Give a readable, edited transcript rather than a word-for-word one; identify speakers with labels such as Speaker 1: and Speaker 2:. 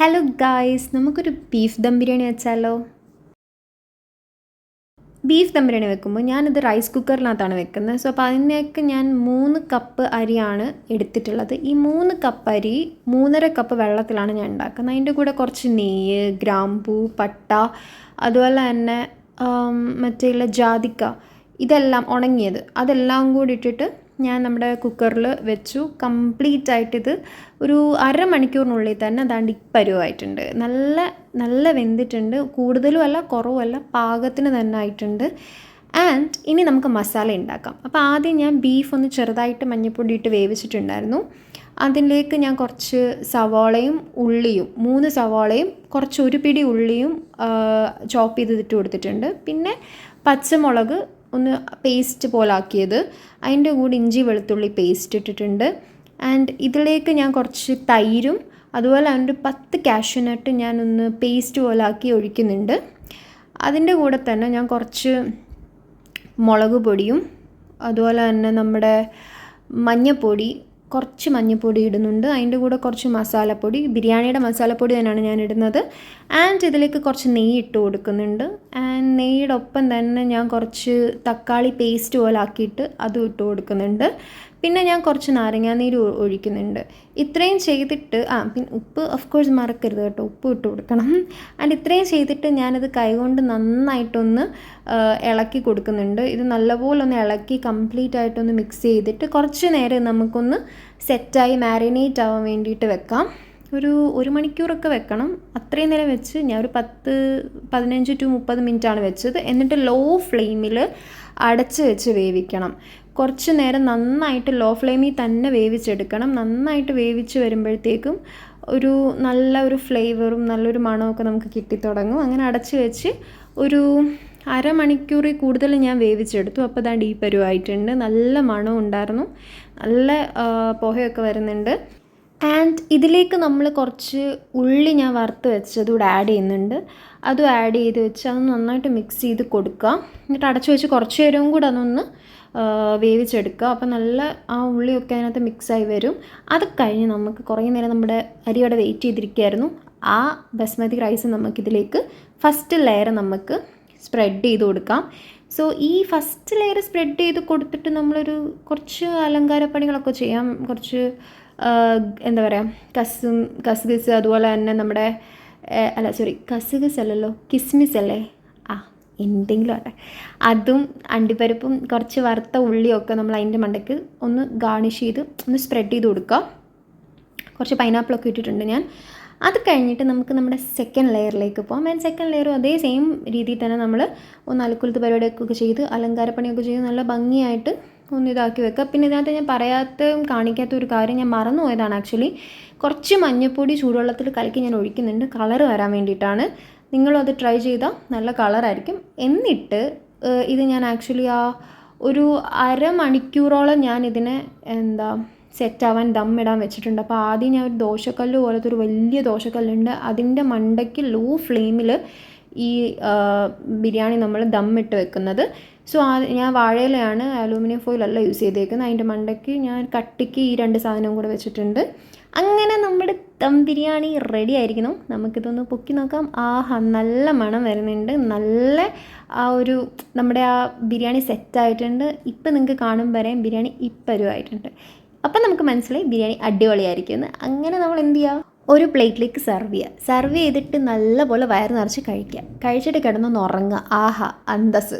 Speaker 1: Hello guys, നമുക്കൊരു beef dum biryani വെച്ചാലോ? Beef dum biryani വെക്കുമ്പോൾ ഞാനിത് റൈസ് കുക്കറിനകത്താണ് വെക്കുന്നത്. അപ്പോൾ അതിനേക്ക് ഞാൻ 3 കപ്പ് അരിയാണ് എടുത്തിട്ടുള്ളത്. ഈ 3 കപ്പ് അരി 3.5 കപ്പ് വെള്ളത്തിലാണ് ഞാൻ ഉണ്ടാക്കുന്നത്. അതിൻ്റെ കൂടെ കുറച്ച് നെയ്യ്, ഗ്രാമ്പൂ, പട്ട, അതുപോലെ തന്നെ മറ്റേ ജാതിക്ക, ഇതെല്ലാം ഉണങ്ങിയത്, അതെല്ലാം കൂടി ഇട്ടിട്ട് ഞാൻ നമ്മുടെ കുക്കറിൽ വെച്ചു. കംപ്ലീറ്റ് ആയിട്ടിത് ഒരു അരമണിക്കൂറിനുള്ളിൽ തന്നെ അതാണ്ട് പരുവായിട്ടുണ്ട്. നല്ല നല്ല വെന്തിട്ടുണ്ട്. കൂടുതലും അല്ല കുറവുമല്ല, പാകത്തിന് തന്നെ ആയിട്ടുണ്ട്. ആൻഡ് ഇനി നമുക്ക് മസാല ഉണ്ടാക്കാം. അപ്പോൾ ആദ്യം ഞാൻ ബീഫ് ഒന്ന് ചെറുതായിട്ട് മഞ്ഞൾപ്പൊടി ഇട്ട് വേവിച്ചിട്ടുണ്ടായിരുന്നു. അതിലേക്ക് ഞാൻ കുറച്ച് സവാളയും ഉള്ളിയും 3 സവാളയും കുറച്ച് ഒരു പിടി ഉള്ളിയും ചോപ്പ് ചെയ്തിട്ട് കൊടുത്തിട്ടുണ്ട്. പിന്നെ പച്ചമുളക് ഒന്ന് പേസ്റ്റ് പോലാക്കിയത്, അതിൻ്റെ കൂടെ ഇഞ്ചി വെളുത്തുള്ളി പേസ്റ്റ് ഇട്ടിട്ടുണ്ട്. ആൻഡ് ഇതിലേക്ക് ഞാൻ കുറച്ച് തൈരും അതുപോലെ അതിൻ്റെ 10 കാഷ്യൂനട്ട് ഞാനൊന്ന് പേസ്റ്റ് പോലാക്കി ഒഴിക്കുന്നുണ്ട്. അതിൻ്റെ കൂടെ തന്നെ ഞാൻ കുറച്ച് മുളക് പൊടിയും അതുപോലെ തന്നെ നമ്മുടെ കുറച്ച് മഞ്ഞൾപ്പൊടി ഇടുന്നുണ്ട്. അതിൻ്റെ കൂടെ കുറച്ച് മസാലപ്പൊടി, ബിരിയാണിയുടെ മസാലപ്പൊടി തന്നെയാണ് ഞാൻ ഇടുന്നത്. ആൻഡ് ഇതിലേക്ക് കുറച്ച് നെയ്യ് ഇട്ട് കൊടുക്കുന്നുണ്ട്. ആൻഡ് നെയ്യുടെ ഒപ്പം തന്നെ ഞാൻ കുറച്ച് തക്കാളി പേസ്റ്റ് പോലെ ആക്കിയിട്ട് അതും ഇട്ട് കൊടുക്കുന്നുണ്ട്. പിന്നെ ഞാൻ കുറച്ച് നാരങ്ങാനീര് ഒഴിക്കുന്നുണ്ട്. ഇത്രയും ചെയ്തിട്ട് പിന്നെ ഉപ്പ് ഓഫ് കോഴ്സ് മറക്കരുത് കേട്ടോ, ഉപ്പ് ഇട്ട് കൊടുക്കണം. ആൻഡ് ഇത്രയും ചെയ്തിട്ട് ഞാനത് കൈകൊണ്ട് നന്നായിട്ടൊന്ന് ഇളക്കി കൊടുക്കുന്നുണ്ട്. ഇത് നല്ലപോലെ ഒന്ന് ഇളക്കി കംപ്ലീറ്റ് ആയിട്ടൊന്ന് മിക്സ് ചെയ്തിട്ട് കുറച്ച് നേരം നമുക്കൊന്ന് സെറ്റായി മാരിനേറ്റ് ആവാൻ വേണ്ടിയിട്ട് വെക്കാം. ഒരു മണിക്കൂറൊക്കെ വെക്കണം. അത്രയും നേരം വെച്ച് ഞാൻ ഒരു 15 to 30 മിനിറ്റാണ് വെച്ചത്. എന്നിട്ട് ലോ ഫ്ലെയിമിൽ അടച്ച് വെച്ച് വേവിക്കണം. കുറച്ച് നേരം നന്നായിട്ട് ലോ ഫ്ലെയിമിൽ തന്നെ വേവിച്ചെടുക്കണം. നന്നായിട്ട് വേവിച്ച് വരുമ്പോഴത്തേക്കും നല്ല ഒരു ഫ്ലേവറും നല്ലൊരു മണമൊക്കെ നമുക്ക് കിട്ടിത്തുടങ്ങും. അങ്ങനെ അടച്ച് വെച്ച് ഒരു അരമണിക്കൂറിൽ കൂടുതൽ ഞാൻ വേവിച്ചെടുത്തു. അപ്പോൾ ദാ ഈ പരുവായിട്ടുണ്ട്. നല്ല മണം ഉണ്ടായിരുന്നു, നല്ല പുകയൊക്കെ വരുന്നുണ്ട്. ആൻഡ് ഇതിലേക്ക് നമ്മൾ കുറച്ച് ഉള്ളി ഞാൻ വറുത്ത് വെച്ചതുകൂടെ ആഡ് ചെയ്യുന്നുണ്ട്. അതും ആഡ് ചെയ്ത് വെച്ച് അത് നന്നായിട്ട് മിക്സ് ചെയ്ത് കൊടുക്കുക. എന്നിട്ട് അടച്ചു വെച്ച് കുറച്ച് നേരവും കൂടെ അതൊന്ന് വേവിച്ചെടുക്കുക. അപ്പോൾ നല്ല ആ ഉള്ളിയൊക്കെ അതിനകത്ത് മിക്സായി വരും. അത് കഴിഞ്ഞ് നമുക്ക് കുറേ നേരം നമ്മുടെ അരി അവിടെ വെയിറ്റ് ചെയ്തിരിക്കുകയായിരുന്നു. ആ ബസ്മതി റൈസ് നമുക്കിതിലേക്ക് ഫസ്റ്റ് ലെയർ നമുക്ക് സ്പ്രെഡ് ചെയ്ത് കൊടുക്കാം. സോ ഈ ഫസ്റ്റ് ലെയർ സ്പ്രെഡ് ചെയ്ത് കൊടുത്തിട്ട് നമ്മളൊരു കുറച്ച് അലങ്കാരപ്പണികളൊക്കെ ചെയ്യാം. കുറച്ച് എന്താ പറയുക, കസ്കസ്, അതുപോലെ തന്നെ നമ്മുടെ കസ്കസ് അല്ലല്ലോ, കിസ്മിസ് അല്ലേ, എന്തെങ്കിലും ആട്ടെ, അതും അണ്ടിപ്പരിപ്പും കുറച്ച് വറുത്ത ഉള്ളിയൊക്കെ നമ്മൾ അതിൻ്റെ മണ്ടയ്ക്ക് ഒന്ന് ഗാർണിഷ് ചെയ്ത് ഒന്ന് സ്പ്രെഡ് ചെയ്ത് കൊടുക്കുക. കുറച്ച് പൈനാപ്പിളൊക്കെ ഇട്ടിട്ടുണ്ട് ഞാൻ. അത് കഴിഞ്ഞിട്ട് നമുക്ക് നമ്മുടെ സെക്കൻഡ് ലെയറിലേക്ക് പോകാം. ആൻഡ് സെക്കൻഡ് ലെയറും അതേ സെയിം രീതിയിൽ തന്നെ നമ്മൾ ഒന്ന് അലക്കുലത്ത് പരിപാടിയൊക്കെ ചെയ്ത് അലങ്കാരപ്പണിയൊക്കെ ചെയ്ത് നല്ല ഭംഗിയായിട്ട് ഒന്ന് ഇതാക്കി വെക്കുക. പിന്നെ ഇതിനകത്ത് ഞാൻ കാണിക്കാത്ത ഒരു കാര്യം, ഞാൻ മറന്നു പോയതാണ് ആക്ച്വലി. കുറച്ച് മഞ്ഞൾപ്പൊടി ചൂടുവെള്ളത്തിൽ കലക്കി ഞാൻ ഒഴിക്കുന്നുണ്ട്, കളറ് വരാൻ വേണ്ടിയിട്ടാണ്. നിങ്ങളും അത് ട്രൈ ചെയ്താൽ നല്ല കളറായിരിക്കും. എന്നിട്ട് ഇത് ഞാൻ ആക്ച്വലി ഒരു അരമണിക്കൂറോളം ഞാൻ ഇതിനെ സെറ്റാവാൻ ദം ഇടാൻ വെച്ചിട്ടുണ്ട്. അപ്പോൾ ആദ്യം ഞാൻ ഒരു ദോശക്കല്ല് പോലത്തെ ഒരു വലിയ ദോശക്കല്ലുണ്ട്, അതിൻ്റെ മണ്ടയ്ക്ക് ലോ ഫ്ലെയിമിൽ ഈ ബിരിയാണി നമ്മൾ ദം ഇട്ട് വെക്കുന്നത്. സോ ഞാൻ വാഴയിലയാണ്, അലൂമിനിയം ഫോയിലല്ല യൂസ് ചെയ്തേക്കുന്നത്. അതിൻ്റെ മണ്ടയ്ക്ക് ഞാൻ കട്ടിക്ക് ഈ 2 സാധനവും കൂടെ വെച്ചിട്ടുണ്ട്. അങ്ങനെ നമ്മുടെ ദം ബിരിയാണി റെഡി ആയിരിക്കണം. നമുക്കിതൊന്ന് പൊക്കി നോക്കാം. നല്ല മണം വരുന്നുണ്ട്. നല്ല നമ്മുടെ ബിരിയാണി സെറ്റായിട്ടുണ്ട്. ഇപ്പം നിങ്ങൾക്ക് കാണുമ്പോൾ പറയാം ബിരിയാണി ഇപ്പരുവായിട്ടുണ്ട്. അപ്പം നമുക്ക് മനസ്സിലായി ബിരിയാണി അടിപൊളിയായിരിക്കുമെന്ന്. അങ്ങനെ നമ്മൾ എന്ത് ചെയ്യുക, ഒരു പ്ലേറ്റിലേക്ക് സെർവ് ചെയ്തിട്ട് നല്ലപോലെ വയറ് നിറച്ച് കഴിക്കുക. കഴിച്ചിട്ട് കിടന്നൊന്ന് ഉറങ്ങുക. അന്തസ്.